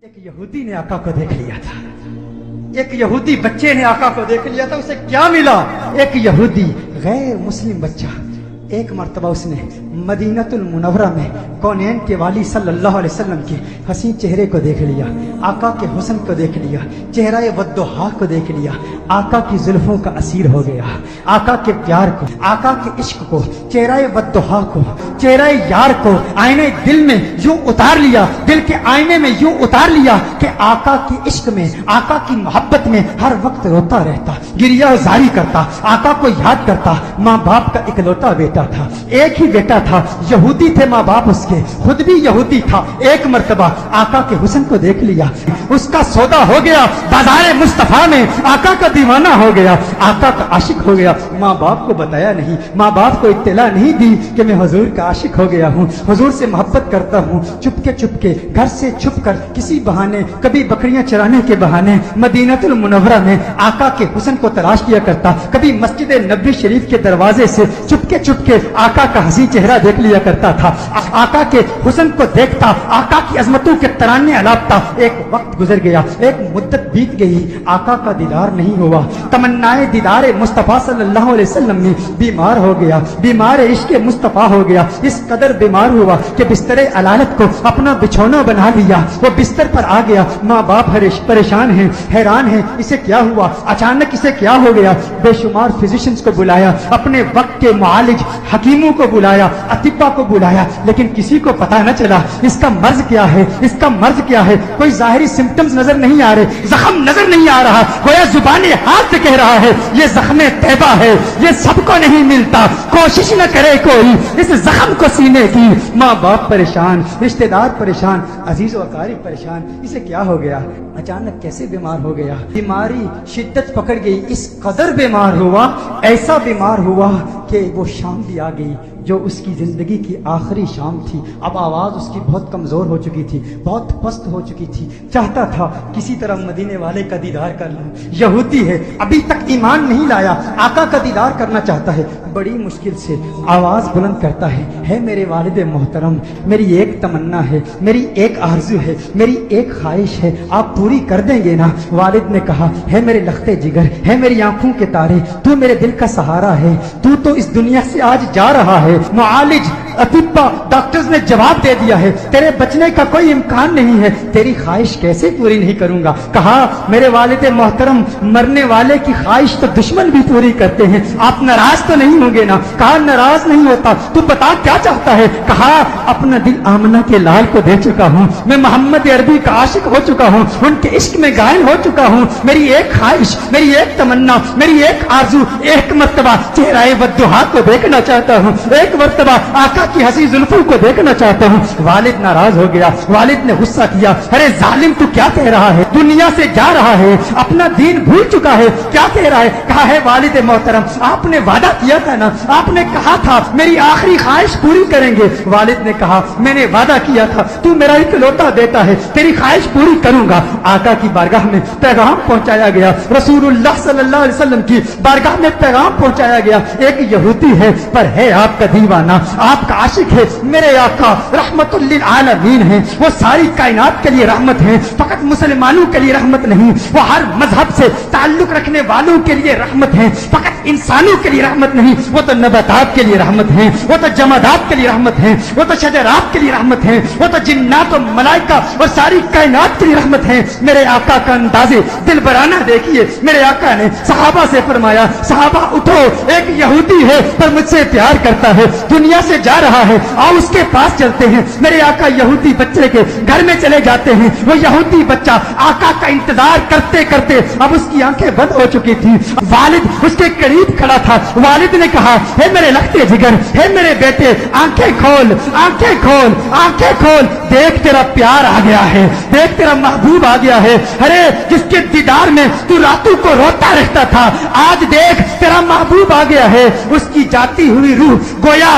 ایک یہودی نے آقا کو دیکھ لیا تھا، ایک یہودی بچے نے آقا کو دیکھ لیا تھا. اسے کیا ملا؟ ایک یہودی غیر مسلم بچہ ایک مرتبہ اس نے مدینہ المنورہ میں کونین کے والی صلی اللہ علیہ وسلم کے حسین چہرے کو دیکھ لیا، آقا کے حسن کو دیکھ لیا، چہرہ والضحیٰ کو دیکھ لیا، آقا کی زلفوں کا اسیر ہو گیا، آقا کے پیار کو، آقا کے عشق کو، چہرہ والضحیٰ کو، چہرہ یار کو آئینے دل میں یوں اتار لیا، دل کے آئینے میں یوں اتار لیا کہ آقا کے عشق میں، آقا کی محبت میں ہر وقت روتا رہتا، گریہ زاری کرتا، آقا کو یاد کرتا. ماں باپ کا اکلوتا بیٹا تھا، ایک ہی بیٹا تھا، یہودی تھے ماں باپ اس کے، خود بھی یہودی تھا. ایک مرتبہ آقا کے حسن کو دیکھ لیا، اس کا سودا ہو گیا، بازار مصطفیٰ میں آقا کا دیوانہ ہو گیا، آقا کا عاشق ہو گیا. ماں باپ کو بتایا نہیں، ماں باپ کو اطلاع نہیں دی کہ میں حضور کا عاشق ہو گیا ہوں، حضور سے محبت کرتا ہوں. چپ کے گھر سے چھپ کر کسی بہانے، کبھی بکریاں چرانے کے بہانے مدینہ المنورہ میں آقا کے حسن کو تلاش کیا کرتا، کبھی مسجد نبوی شریف کے دروازے سے چپ کے آقا کا حسین چہرہ دیکھ لیا کرتا تھا، آقا کے حسن کو دیکھتا، آقا کی عظمتوں کے ترانے الاپتا. ایک وقت گزر گیا، ایک مدت بیت گئی، آقا کا دیدار نہیں ہوا. تمنائے دیدار مصطفیٰ صلی اللہ علیہ وسلم میں بیمار ہو گیا، بیمار عشق مصطفیٰ ہو گیا. اس قدر بیمار ہوا کہ بستر علالت کو اپنا بچھونا بنا لیا. وہ بستر پر آ گیا، ماں باپ پریشان ہیں، حیران ہیں، اسے کیا ہوا، اچانک اسے کیا ہو گیا. بے شمار فزیشنز کو بلایا، اپنے وقت کے معالج حکیموں کو بلایا، اطباء کو بلایا، لیکن کسی کو پتہ نہ چلا اس کا مرض کیا ہے، اس کا مرض کیا ہے. کوئی ظاہری سمپٹمز نظر نہیں آ رہے، زخم نظر نہیں آ رہا، گویا زبان ہاتھ سے کہہ رہا ہے یہ زخم طیبہ ہے، یہ سب کو نہیں ملتا، کوشش نہ کرے کوئی اس زخم کو سینے کی. ماں باپ پریشان، رشتہ دار پریشان، عزیز و اقارب پریشان. اسے کیا ہو گیا، اچانک کیسے بیمار ہو گیا. بیماری شدت پکڑ گئی، اس قدر بیمار ہوا، ایسا بیمار ہوا کہ وہ شام بھی آ گئی جو اس کی زندگی کی آخری شام تھی. اب آواز اس کی بہت کمزور ہو چکی تھی، بہت پست ہو چکی تھی. چاہتا تھا کسی طرح مدینے والے کا دیدار کر لوں. یہودی ہے، ابھی تک ایمان نہیں لایا، آقا کا دیدار کرنا چاہتا ہے. بڑی مشکل سے آواز بلند کرتا ہے میرے والد محترم، میری ایک تمنا ہے، میری ایک آرزو ہے، میری ایک خواہش ہے، آپ پوری کر دیں گے نا؟ والد نے کہا ہے میرے لخت جگر، ہے میری آنکھوں کے تارے، تو میرے دل کا سہارا ہے، تو اس دنیا سے آج جا رہا ہے. معالج اطباء ڈاکٹرز نے جواب دے دیا ہے تیرے بچنے کا کوئی امکان نہیں ہے، تیری خواہش کیسے پوری نہیں کروں گا؟ کہا میرے والد محترم، مرنے والے کی خواہش تو دشمن بھی پوری کرتے ہیں، آپ ناراض تو نہیں ہوں گے نا؟ کہا ناراض نہیں ہوتا، تو بتا کیا چاہتا ہے؟ کہا اپنا دل آمنہ کے لال کو دے چکا ہوں، میں محمد عربی کا عاشق ہو چکا ہوں، ان کے عشق میں گائل ہو چکا ہوں. میری ایک خواہش، میری ایک تمنا، میری ایک آرزو، ایک مرتبہ چہرہ والضحیٰ کو دیکھنا چاہتا ہوں، ایک مرتبہ آقا کی حسین زلفوں کو دیکھنا چاہتا ہوں. والد ناراض ہو گیا، والد نے غصہ کیا، ارے ظالم تو کیا کہہ رہا ہے، دنیا سے جا رہا ہے، اپنا دین بھول چکا ہے، کیا کہہ رہا ہے؟ کہا ہے والد محترم، آپ نے وعدہ کیا تھا نا، آپ نے کہا تھا میری آخری خواہش پوری کریں گے. والد نے کہا میں نے وعدہ کیا تھا، تو میرا اکلوتا بیٹا ہے، تیری خواہش پوری کروں گا. آقا کی بارگاہ میں پیغام پہنچایا گیا، رسول اللہ صلی اللہ علیہ وسلم کی بارگاہ میں پیغام پہنچایا گیا. ایک یہودی ہے پر ہے آپ کا دیوانہ، آپ کا عاشق ہے. میرے آقا رحمت للعالمین ہیں، وہ ساری کائنات کے لیے رحمت ہیں، فقط مسلمانوں کے لیے رحمت نہیں، وہ ہر مذہب سے تعلق رکھنے والوں کے لیے رحمت ہیں، فقط انسانوں کے لیے رحمت نہیں، وہ تو نباتات کے لیے رحمت ہیں، وہ تو جمادات کے لیے رحمت ہیں، وہ تو شجرات کے لیے رحمت ہیں، وہ تو جنات و ملائکہ اور ساری کائنات کے لیے رحمت ہیں. میرے آقا کا انداز دل برانہ دیکھیے. میرے آقا نے صحابہ سے فرمایا صحابہ اٹھو، ایک یہودی ہے پر مجھ سے پیار کرتا ہے، دنیا سے جا رہا ہے، آؤ اس کے پاس چلتے ہیں. میرے آقا یہودی بچے کے گھر میں چلے جاتے ہیں. وہ یہودی بچہ آقا کا انتظار کرتے کرتے اب اس کی آنکھیں بند ہو چکی تھی. والد اس کے قریب کھڑا تھا. والد نے کہا ہے میرے لختے جگر، ہے میرے بیٹے، آنکھیں کھول، آنکھیں کھول، آنکھیں کھول، دیکھ تیرا پیار آ گیا ہے، دیکھ تیرا محبوب آ گیا ہے. ارے جس کے دیدار میں تو راتوں کو روتا رہتا تھا، آج دیکھ تیرا محبوب آ گیا ہے. اس کی جاتی ہوئی روح گویا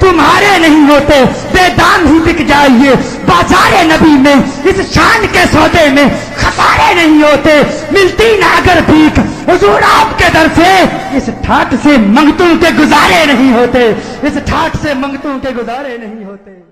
تمہارے نہیں ہوتے بے دام ہی بک جائیے بازار نبی میں اس شان کے سودے میں خسارے نہیں ہوتے ملتی نہ اگر بھیک حضور آپ کے در سے اس ٹھاٹ سے منگتوں کے گزارے نہیں ہوتے اس ٹھاٹ سے منگتوں کے گزارے نہیں ہوتے